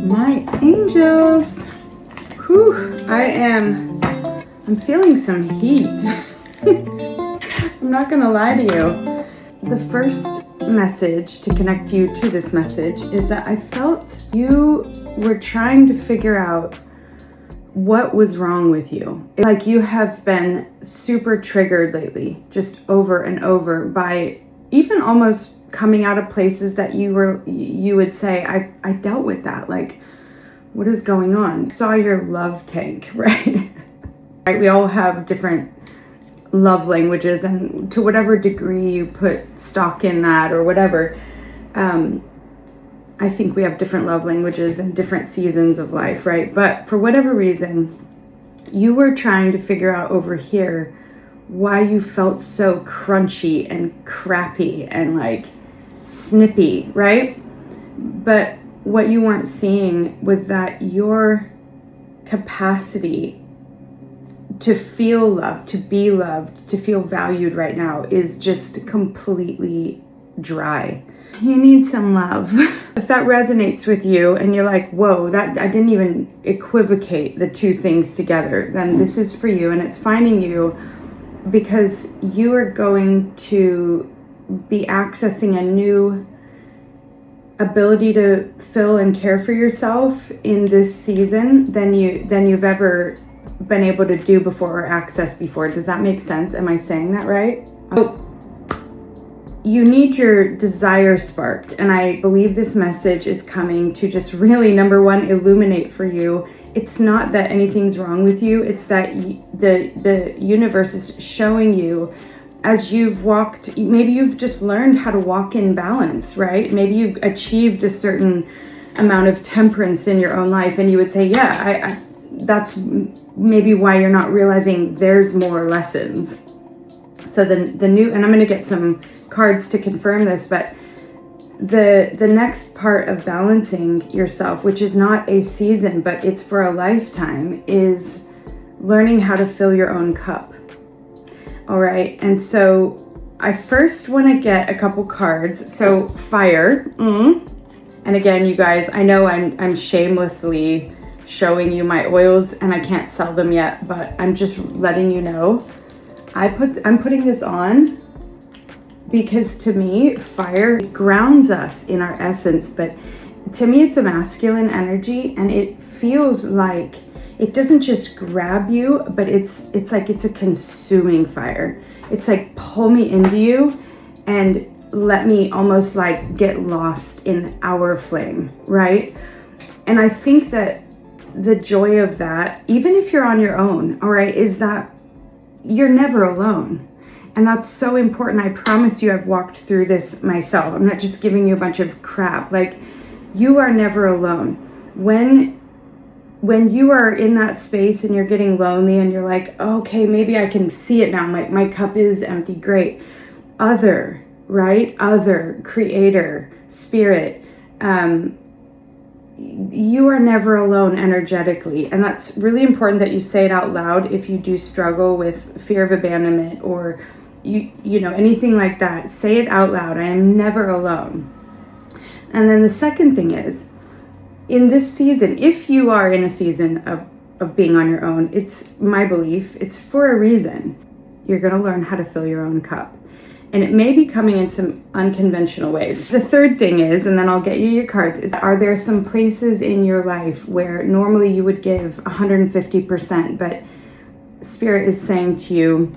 My angels. Whew, I'm feeling some heat. I'm not gonna lie to you. The first message to connect you to this message is that I felt you were trying to figure out what was wrong with you. Like you have been super triggered lately, just over and over by even almost coming out of places that you would say, I dealt with that. Like, what is going on? Saw your love tank, right? Right? We all have different love languages, and to whatever degree you put stock in that or whatever, I think we have different love languages and different seasons of life, right? But for whatever reason, you were trying to figure out over here why you felt so crunchy and crappy and like snippy, right? But what you weren't seeing was that your capacity to feel loved, to be loved, to feel valued right now is just completely dry. You need some love. If that resonates with you and you're like, whoa, that I didn't even equivocate the two things together, then this is for you, and it's finding you because you are going to be accessing a new ability to fill and care for yourself in this season than you've ever been able to do before or access before. Does that make sense? Am I saying that right? Oh, you need your desire sparked, and I believe this message is coming to just really, number one, illuminate for you. It's not that anything's wrong with you. It's that the universe is showing you as you've walked, maybe you've just learned how to walk in balance, right? Maybe you've achieved a certain amount of temperance in your own life, and you would say, yeah, that's maybe why you're not realizing there's more lessons. So the new, and I'm going to get some cards to confirm this, but the next part of balancing yourself, which is not a season, but it's for a lifetime, is learning how to fill your own cup. All right. And so I first want to get a couple cards. So fire. And again, you guys, I know I'm shamelessly showing you my oils and I can't sell them yet, but I'm just letting you know. I'm putting this on because to me, fire grounds us in our essence, but to me, it's a masculine energy, and it feels like it doesn't just grab you, but it's like it's a consuming fire. It's like, pull me into you and let me almost like get lost in our flame, right? And I think that the joy of that, even if you're on your own, all right, is that you're never alone. And that's so important. I promise you, I've walked through this myself. I'm not just giving you a bunch of crap. Like, you are never alone. When you are in that space and you're getting lonely and you're like, okay, maybe I can see it now. My cup is empty. Great. Other, right? Other, creator, spirit. You are never alone energetically. And that's really important that you say it out loud if you do struggle with fear of abandonment or you know, anything like that. Say it out loud. I am never alone. And then the second thing is, in this season, if you are in a season of being on your own, it's my belief, it's for a reason. You're going to learn how to fill your own cup. And it may be coming in some unconventional ways. The third thing is, and then I'll get you your cards, is are there some places in your life where normally you would give 150%, but Spirit is saying to you,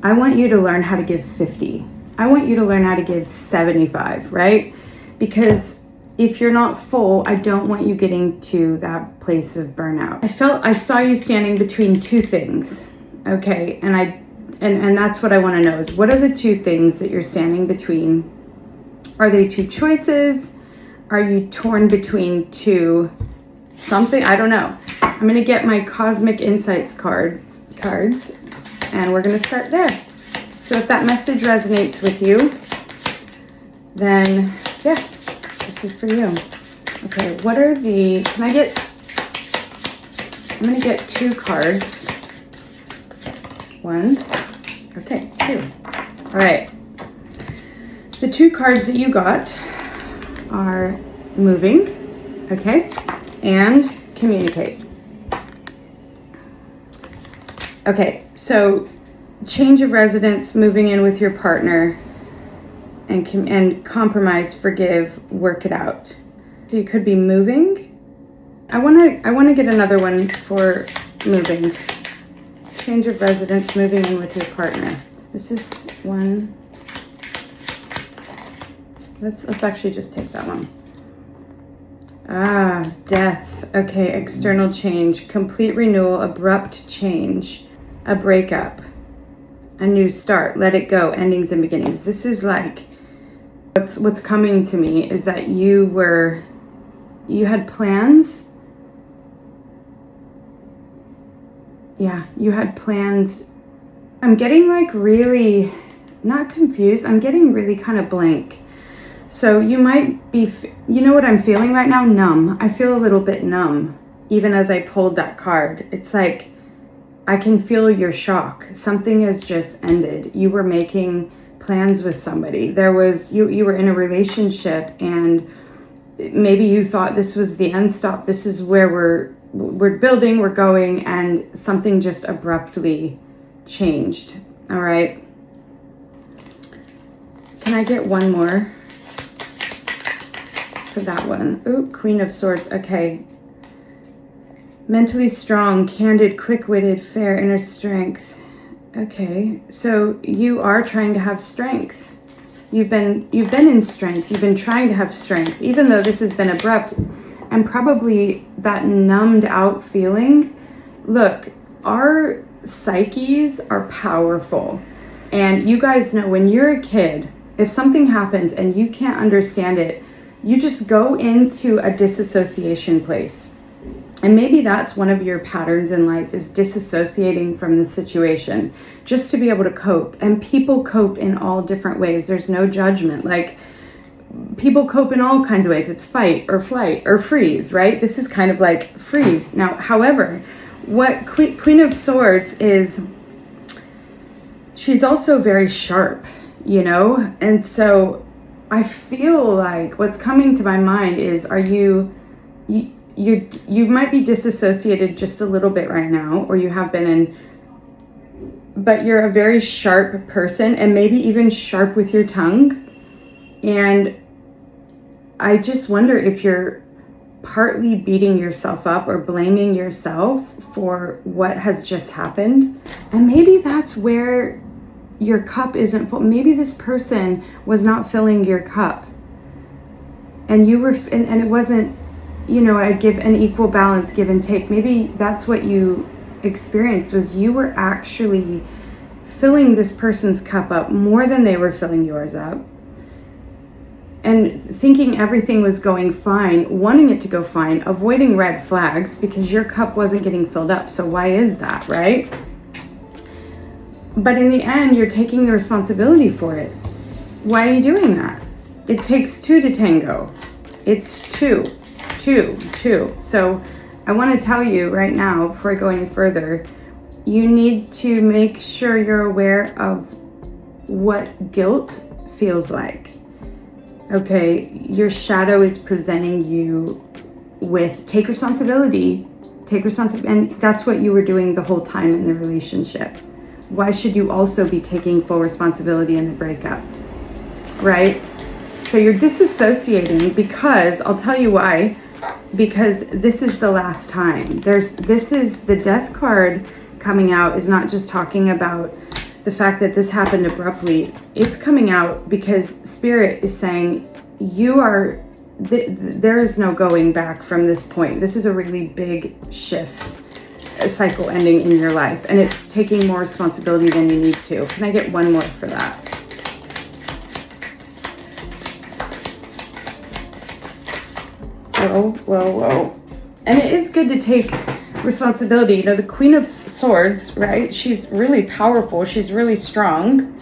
I want you to learn how to give 50. I want you to learn how to give 75, right? Because if you're not full, I don't want you getting to that place of burnout. I saw you standing between two things, okay? And that's what I want to know is, what are the two things that you're standing between? Are they two choices? Are you torn between two something? I don't know. I'm going to get my Cosmic Insights cards, and we're going to start there. So if that message resonates with you, then yeah, this is for you. Okay, I'm going to get two cards. One. Okay, two. All right. The two cards that you got are moving, okay? and communicate. Okay, so change of residence, moving in with your partner, and compromise, forgive, work it out. So you could be moving. I want to get another one for moving. Change of residence, moving in with your partner. This is one. Let's actually just take that one. Death. Okay, external change, complete renewal, abrupt change, a breakup, a new start, let it go, endings and beginnings. This is like what's coming to me is that you had plans. Yeah, you had plans. I'm getting like really not confused. I'm getting really kind of blank. So you might be, you know what I'm feeling right now? Numb. I feel a little bit numb, even as I pulled that card. It's like, I can feel your shock. Something has just ended. You were making plans with somebody. There was, you were in a relationship, and maybe you thought this was the end stop. This is where we're building, we're going, and something just abruptly changed. All right. Can I get one more for that one? Ooh, Queen of Swords. Okay. Mentally strong, candid, quick-witted, fair, inner strength. Okay, so you are trying to have strength. You've been in strength. You've been trying to have strength, even though this has been abrupt, and probably that numbed out feeling. Look, our psyches are powerful, and you guys know when you're a kid, if something happens and you can't understand it, you just go into a disassociation place. And maybe that's one of your patterns in life, is disassociating from the situation just to be able to cope. And people cope in all different ways. There's no judgment. Like, people cope in all kinds of ways. It's fight or flight or freeze, right? This is kind of like freeze. Now, however, what Queen of Swords is, she's also very sharp, you know? And so I feel like what's coming to my mind is, you might be disassociated just a little bit right now, or you have been but you're a very sharp person, and maybe even sharp with your tongue. And I just wonder if you're partly beating yourself up or blaming yourself for what has just happened. And maybe that's where your cup isn't full. Maybe this person was not filling your cup, and you were, and it wasn't, you know, I give an equal balance, give and take. Maybe that's what you experienced, was you were actually filling this person's cup up more than they were filling yours up, and thinking everything was going fine, wanting it to go fine, avoiding red flags because your cup wasn't getting filled up. So why is that, right? But in the end, you're taking the responsibility for it. Why are you doing that? It takes two to tango. It's two. So I want to tell you right now, before I go any further, you need to make sure you're aware of what guilt feels like. Okay, your shadow is presenting you with take responsibility, and that's what you were doing the whole time in the relationship. Why should you also be taking full responsibility in the breakup, right? So you're disassociating because, I'll tell you why, because this is the last time. This is the Death card coming out, is not just talking about the fact that this happened abruptly. It's coming out because Spirit is saying there is no going back from this point. This is a really big shift, a cycle ending in your life, and it's taking more responsibility than you need to. Can I get one more for that? Whoa. And it is good to take responsibility. You know, the Queen of Swords, right? She's really powerful. She's really strong.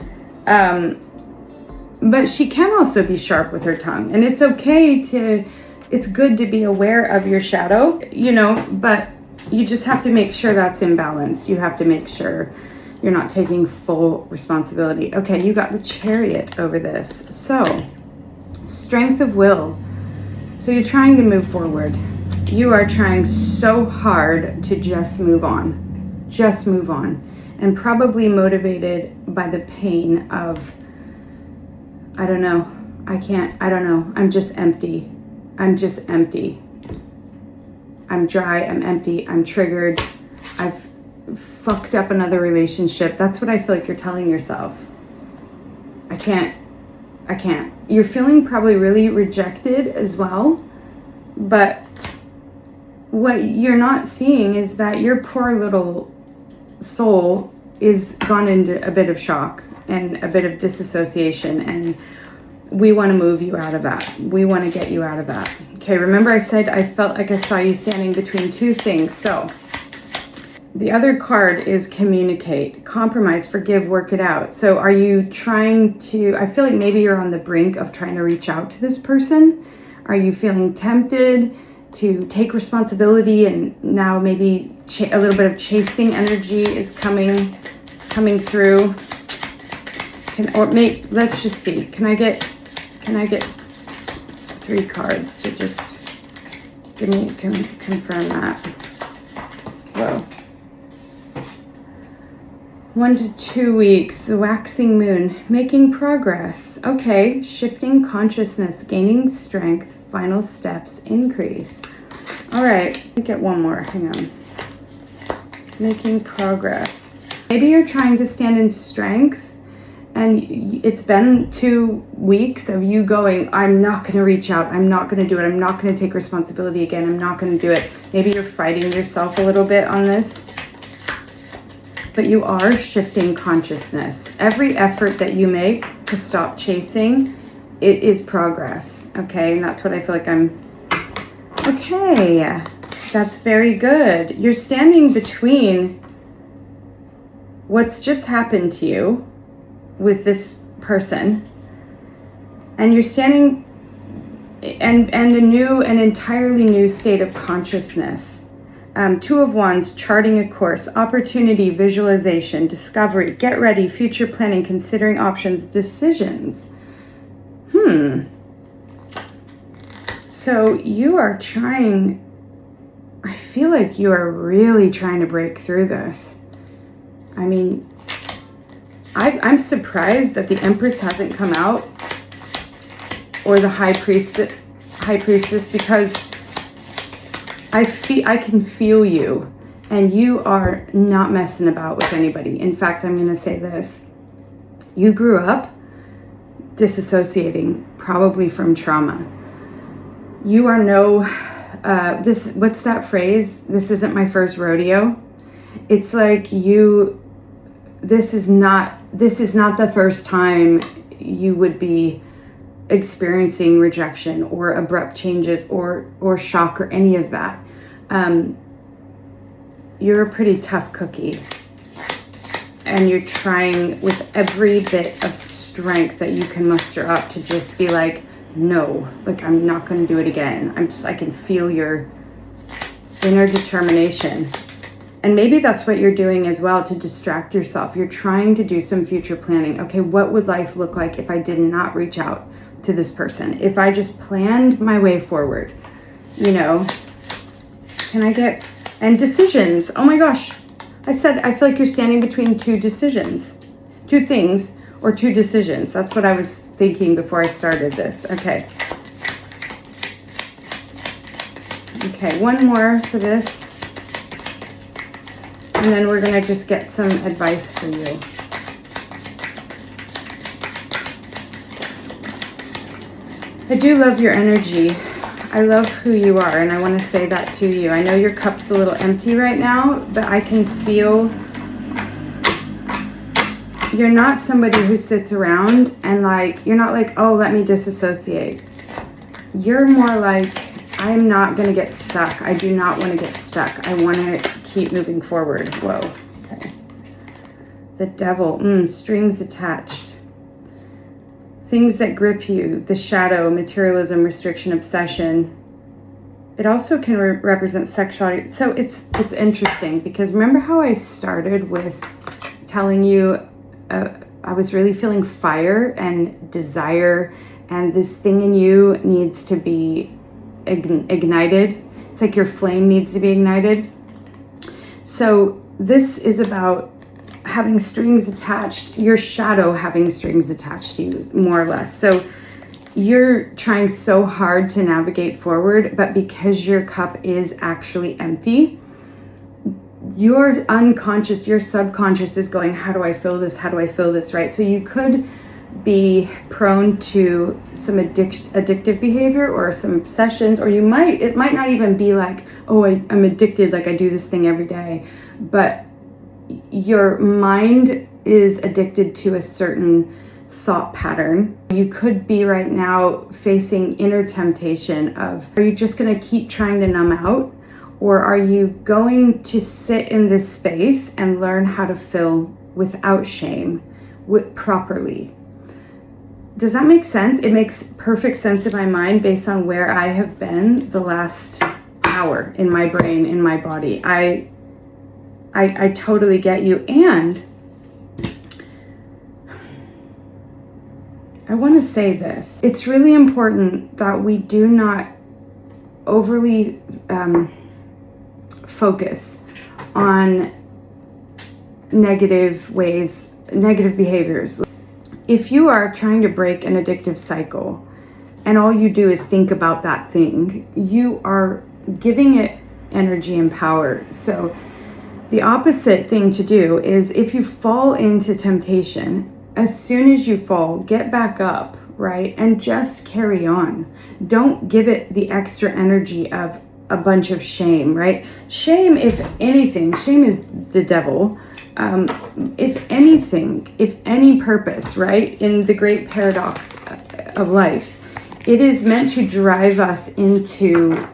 But she can also be sharp with her tongue. And it's okay it's good to be aware of your shadow, you know, but you just have to make sure that's in balance. You have to make sure you're not taking full responsibility. Okay, you got the Chariot over this. So, strength of will. So you're trying to move forward. You are trying so hard to just move on. Just move on. And probably motivated by the pain of, I don't know, I don't know. I'm just empty. I'm just empty. I'm dry, I'm empty, I'm triggered. I've fucked up another relationship. That's what I feel like you're telling yourself. I can't. You're feeling probably really rejected as well, but what you're not seeing is that your poor little soul is gone into a bit of shock and a bit of disassociation, and we want to move you out of that. We want to get you out of that. Okay, remember I said I felt like I saw you standing between two things. So the other card is communicate, compromise, forgive, work it out. So are you trying to, I feel like maybe you're on the brink of trying to reach out to this person. Are you feeling tempted to take responsibility, and now maybe a little bit of chasing energy is coming through? Let's just see. Can I get 3 cards to just confirm that? Whoa. 1 to 2 weeks, the waxing moon, making progress. Okay, shifting consciousness, gaining strength, final steps, increase. All right, let me get one more, hang on. Making progress. Maybe you're trying to stand in strength, and it's been 2 weeks of you going, I'm not going to reach out. I'm not going to do it. I'm not going to take responsibility again. I'm not going to do it. Maybe you're fighting yourself a little bit on this, but you are shifting consciousness. Every effort that you make to stop chasing, it is progress. Okay. And that's what I feel like okay. That's very good. You're standing between what's just happened to you with this person, and you're standing and an entirely new state of consciousness. 2 of Wands, charting a course, opportunity, visualization, discovery, get ready, future planning, considering options, decisions. So you are trying, I feel like you are really trying to break through this. I mean, I'm surprised that the Empress hasn't come out, or the High Priestess, because I can feel you, and you are not messing about with anybody. In fact, I'm going to say this. You grew up disassociating, probably from trauma. You are what's that phrase? This isn't my first rodeo. It's like this is not the first time you would be experiencing rejection or abrupt changes or shock or any of that. You're a pretty tough cookie, and you're trying with every bit of strength that you can muster up to just be like, no, like, I'm not going to do it again. I can feel your inner determination. And maybe that's what you're doing as well to distract yourself. You're trying to do some future planning. Okay, what would life look like if I did not reach out to this person? If I just planned my way forward, and decisions. Oh my gosh. I said, I feel like you're standing between 2 decisions, 2 things, or 2 decisions. That's what I was thinking before I started this. Okay. Okay, one more for this. And then we're going to just get some advice for you. I do love your energy. I love who you are, and I want to say that to you. I know your cup's a little empty right now, but I can feel you're not somebody who sits around and you're not like, oh, let me disassociate. You're more like, I'm not going to get stuck. I do not want to get stuck. I want to keep moving forward. Whoa. Okay. The Devil. Strings attached. Things that grip you. The shadow, materialism, restriction, obsession. It also can represent sexuality. So it's interesting, because remember how I started with telling you I was really feeling fire and desire, and this thing in you needs to be ignited. It's like your flame needs to be ignited. So this is about having strings attached, your shadow having strings attached to you, more or less. So you're trying so hard to navigate forward, but because your cup is actually empty, your unconscious, your subconscious is going, how do I fill this? How do I fill this, right? So you could be prone to some addictive behavior or some obsessions, or it might not even be like, oh, I'm addicted, like I do this thing every day, but your mind is addicted to a certain thought pattern. You could be right now facing inner temptation of, are you just going to keep trying to numb out, or are you going to sit in this space and learn how to fill without shame, properly? Does that make sense? It makes perfect sense in my mind based on where I have been the last hour in my brain, in my body. I totally get you. And I want to say this. It's really important that we do not overly focus on negative behaviors. If you are trying to break an addictive cycle and all you do is think about that thing, you are giving it energy and power. So the opposite thing to do is, if you fall into temptation, as soon as you fall, get back up, right? And just carry on. Don't give it the extra energy of a bunch of shame, right? Shame, if anything, shame is the devil. If anything, if any purpose, right, in the great paradox of life, it is meant to drive us into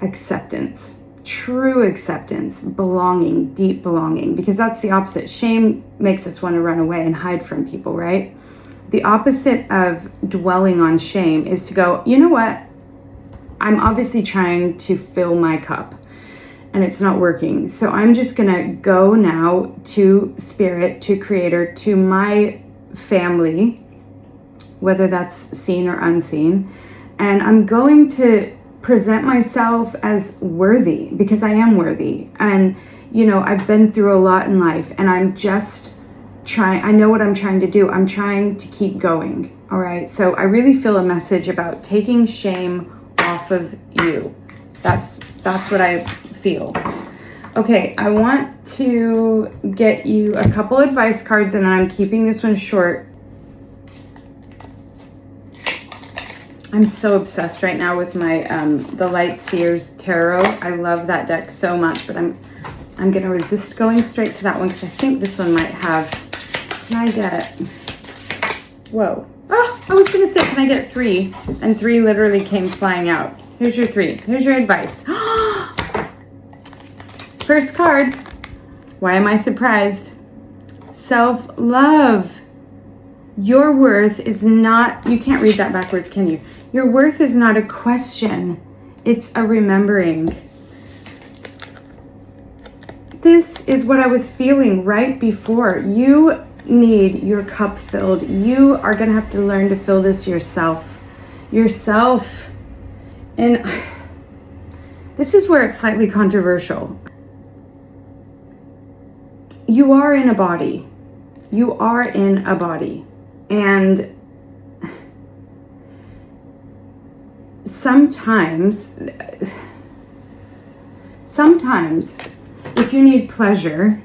acceptance, true acceptance, belonging, deep belonging, because that's the opposite. Shame makes us want to run away and hide from people, right? The opposite of dwelling on shame is to go, you know what? I'm obviously trying to fill my cup and it's not working. So I'm just gonna go now to Spirit, to Creator, to my family, whether that's seen or unseen, and I'm going to present myself as worthy, because I am worthy. And you know, I've been through a lot in life, and I'm just trying, I know what I'm trying to do. I'm trying to keep going. All right. So I really feel a message about taking shame off of you. That's what I feel. Okay, I want to get you a couple advice cards, and then I'm keeping this one short. I'm so obsessed right now with my the Light Seers Tarot. I love that deck so much, but I'm gonna resist going straight to that one because I think this one might have. Can I get? Whoa! Oh, I was gonna say, can I get 3? And 3 literally came flying out. Here's your 3. Here's your advice. First card. Why am I surprised? Self-love. Your worth is not, you can't read that backwards, can you? Your worth is not a question. It's a remembering. This is what I was feeling right before. You need your cup filled. You are going to have to learn to fill this yourself. And this is where it's slightly controversial. You are in a body. You are in a body. And sometimes if you need pleasure,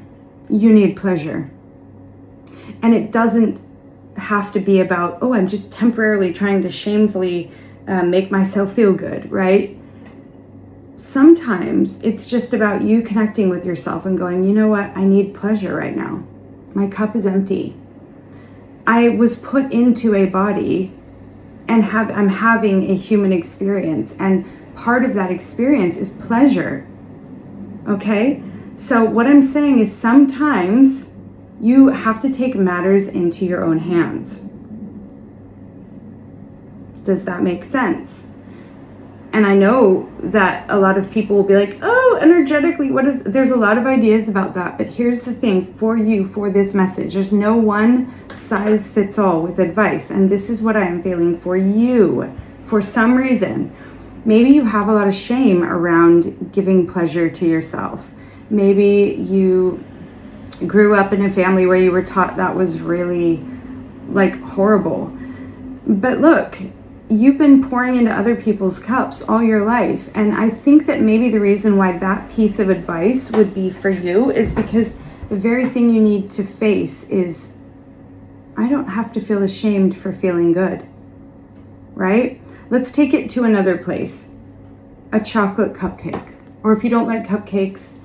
you need pleasure. And it doesn't have to be about, oh, I'm just temporarily trying to shamefully make myself feel good, right? Sometimes it's just about you connecting with yourself and going, you know what? I need pleasure right now. My cup is empty. I was put into a body and I'm having a human experience, and part of that experience is pleasure. Okay? So what I'm saying is sometimes you have to take matters into your own hands. Does that make sense? And I know that a lot of people will be like, oh, energetically, there's a lot of ideas about that. But here's the thing for you, for this message. There's no one size fits all with advice. And this is what I am feeling for you. For some reason, Maybe you have a lot of shame around giving pleasure to yourself. Maybe you grew up in a family where you were taught that was really like horrible. But look, you've been pouring into other people's cups all your life. And I think that maybe the reason why that piece of advice would be for you is because the very thing you need to face is, I don't have to feel ashamed for feeling good, right? Let's take it to another place. A chocolate cupcake. Or if you don't like cupcakes,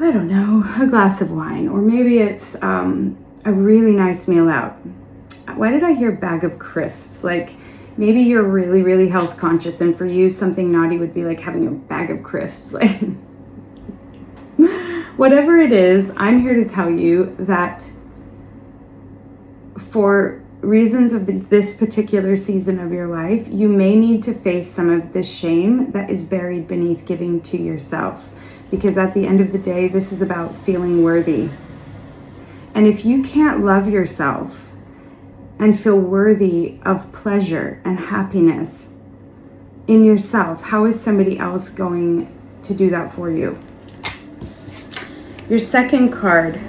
I don't know, a glass of wine. Or maybe it's a really nice meal out. Why did I hear bag of crisps? Like maybe you're really, really health conscious, and for you, something naughty would be like having a bag of crisps. Like whatever it is, I'm here to tell you that for reasons of this particular season of your life, you may need to face some of the shame that is buried beneath giving to yourself. Because at the end of the day, this is about feeling worthy. And if you can't love yourself and feel worthy of pleasure and happiness in yourself, how is somebody else going to do that for you? Your second card.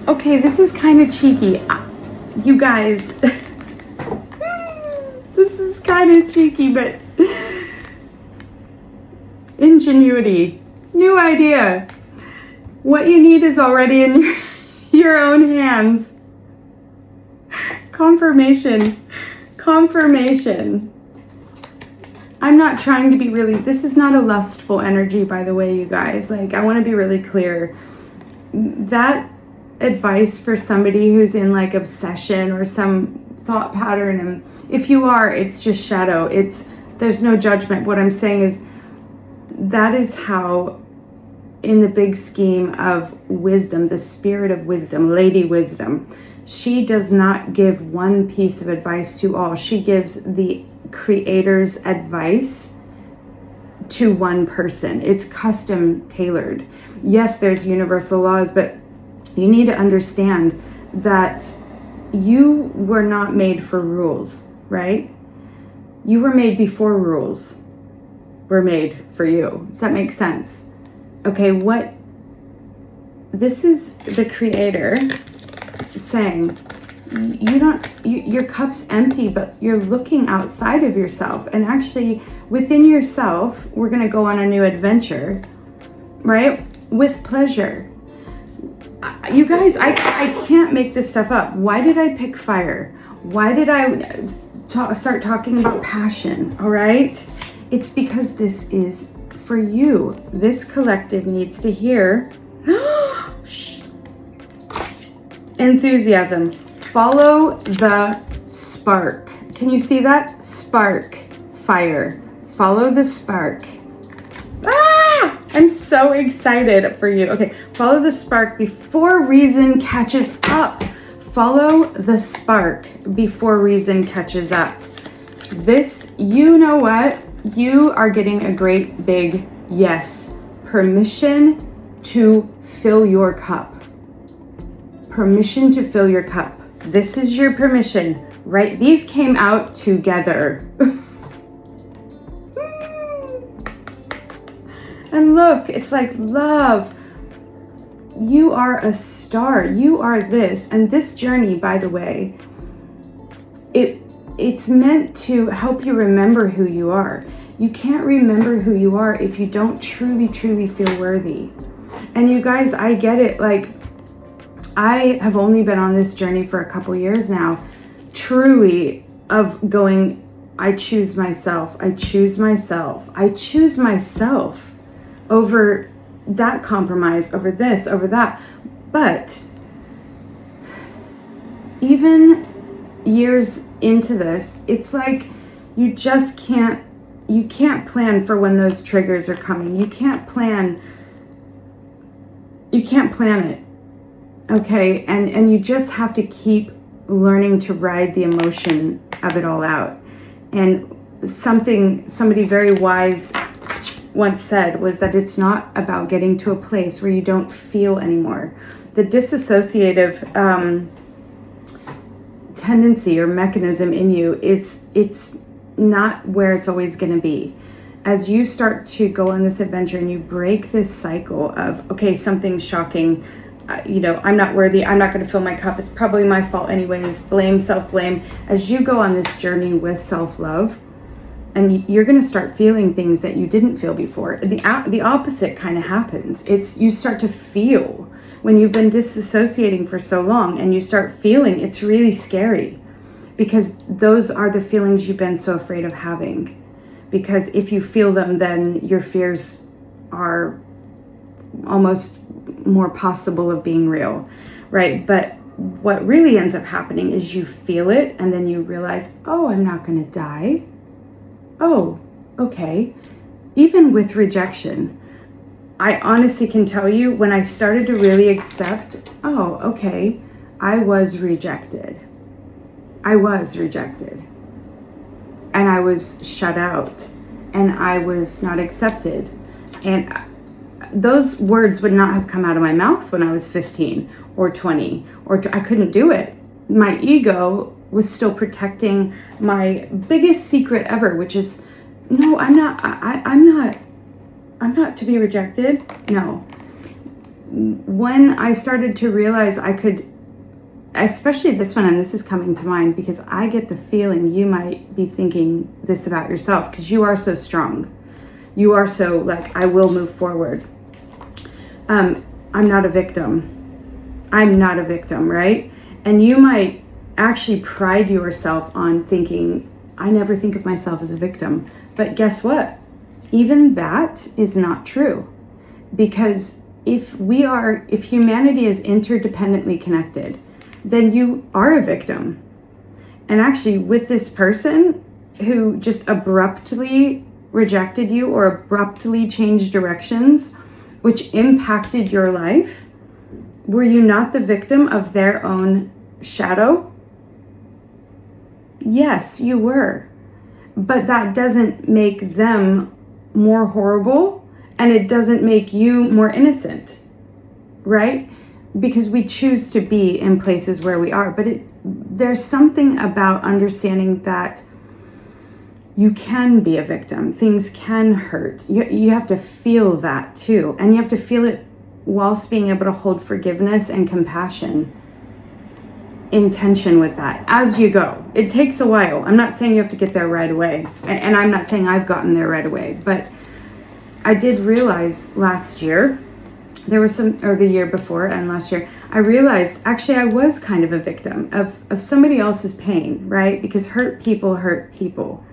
Okay, this is kind of cheeky. You guys, this is kind of cheeky, but ingenuity, new idea. What you need is already in your own hands. Confirmation. I'm not trying to be really, this is not a lustful energy, by the way, you guys. Like, I want to be really clear. That advice for somebody who's in like obsession or some thought pattern, and if you are, it's just shadow. There's no judgment. What I'm saying is that is how, in the big scheme of wisdom, the spirit of wisdom, Lady Wisdom, she does not give one piece of advice to all. She gives the creator's advice to one person. It's custom tailored. Yes, there's universal laws, but you need to understand that you were not made for rules, right? You were made before rules were made for you. Does that make sense? Okay, this is the creator saying, your cup's empty, but you're looking outside of yourself. And actually, within yourself, we're going to go on a new adventure, right? With pleasure. You guys, I can't make this stuff up. Why did I pick fire? Why did I start talking about passion? All right? It's because this is for you. This collective needs to hear enthusiasm. Follow the spark. Can you see that? Spark. Fire. Follow the spark. I'm so excited for you. Okay, follow the spark before reason catches up. Follow the spark before reason catches up. This, you know what? You are getting a great big yes. Permission to fill your cup. Permission to fill your cup. This is your permission, right? These came out together. And look, it's like love. You are a star. You are this. And this journey, by the way, it's meant to help you remember who you are. You can't remember who you are if you don't truly, truly feel worthy. And you guys, I get it. Like, I have only been on this journey for a couple years now, truly, of going, I choose myself. I choose myself. I choose myself over that compromise, over this, over that. But even years into this, it's like you just can't plan for when those triggers are coming. You can't plan it. Okay, and you just have to keep learning to ride the emotion of it all out. And somebody very wise once said was that it's not about getting to a place where you don't feel anymore. The dissociative tendency or mechanism in you, it's not where it's always going to be. As you start to go on this adventure and you break this cycle of, okay, something's shocking, I'm not worthy, I'm not going to fill my cup, it's probably my fault anyways, blame, self-blame. As you go on this journey with self-love, and you're going to start feeling things that you didn't feel before. The opposite kind of happens. You start to feel when you've been disassociating for so long, and you start feeling, it's really scary, because those are the feelings you've been so afraid of having. Because if you feel them, then your fears are almost more possible of being real, right? But what really ends up happening is you feel it, and then you realize, oh, I'm not going to die. Oh, okay. Even with rejection, I honestly can tell you, when I started to really accept, oh, okay, I was rejected. I was rejected. And I was shut out. And I was not accepted. And those words would not have come out of my mouth when I was 15 or 20. I couldn't do it. My ego was still protecting my biggest secret ever, which is, no, I'm not to be rejected. No. When I started to realize I could, especially this one, and this is coming to mind because I get the feeling you might be thinking this about yourself, because you are so strong. You are so like, I will move forward. I'm not a victim. I'm not a victim, right? And you might actually pride yourself on thinking, I never think of myself as a victim. But guess what? Even that is not true. Because if humanity is interdependently connected, then you are a victim. And actually, with this person who just abruptly rejected you or abruptly changed directions, which impacted your life, were you not the victim of their own shadow? Yes, you were. But that doesn't make them more horrible, and it doesn't make you more innocent, right? Because we choose to be in places where we are. But there's something about understanding that you can be a victim. Things can hurt. You have to feel that too. And you have to feel it whilst being able to hold forgiveness and compassion, intention with that as you go. It takes a while. I'm not saying you have to get there right away. And I'm not saying I've gotten there right away. But I did realize last year, the year before and last year, I realized actually I was kind of a victim of somebody else's pain, right? Because hurt people hurt people.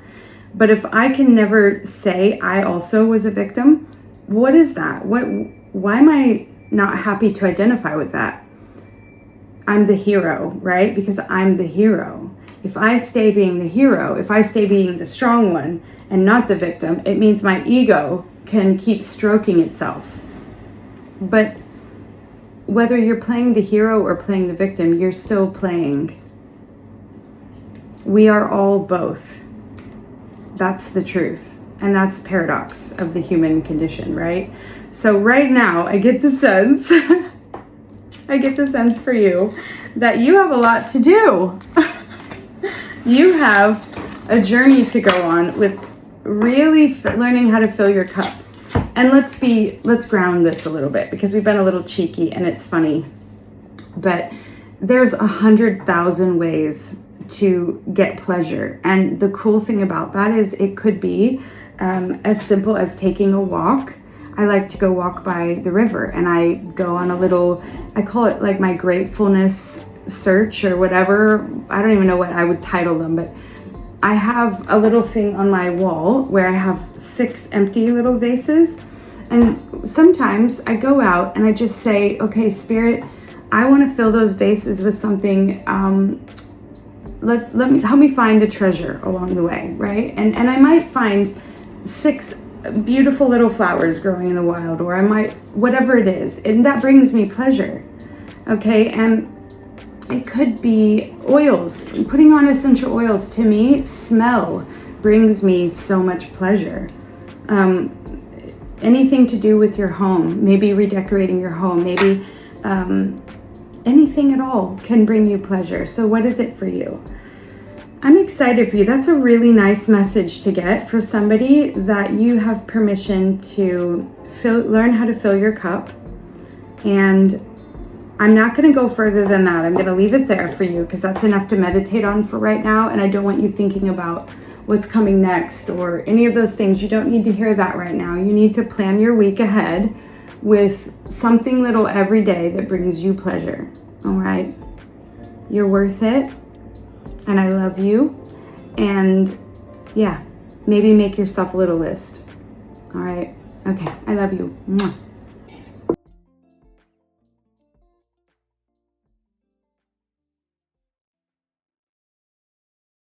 But if I can never say I also was a victim, what is that? Why am I not happy to identify with that? I'm the hero, right? Because I'm the hero. If I stay being the hero, if I stay being the strong one and not the victim, it means my ego can keep stroking itself. But whether you're playing the hero or playing the victim, you're still playing. We are all both. That's the truth. And that's the paradox of the human condition, right? So right now, I get the sense, for you that you have a lot to do. You have a journey to go on with really learning how to fill your cup. And let's ground this a little bit, because we've been a little cheeky and it's funny. But there's 100,000 ways to get pleasure. And the cool thing about that is it could be as simple as taking a walk. I like to go walk by the river, and I go on a little, I call it like my gratefulness search or whatever. I don't even know what I would title them, but I have a little thing on my wall where I have 6 empty little vases. And sometimes I go out and I just say, okay, Spirit, I want to fill those vases with something. Let me help me find a treasure along the way, right? And I might find 6 beautiful little flowers growing in the wild, or I might, whatever it is, and that brings me pleasure. Okay, and it could be oils. Putting on essential oils, to me, smell brings me so much pleasure. Anything to do with your home, maybe redecorating your home, maybe anything at all can bring you pleasure. So what is it for you? I'm excited for you. That's a really nice message to get for somebody, that you have permission to learn how to fill your cup. And I'm not going to go further than that. I'm going to leave it there for you, because that's enough to meditate on for right now. And I don't want you thinking about what's coming next or any of those things. You don't need to hear that right now. You need to plan your week ahead with something little every day that brings you pleasure. All right? You're worth it. And I love you. And yeah, maybe make yourself a little list. All right? Okay. I love you. Mwah.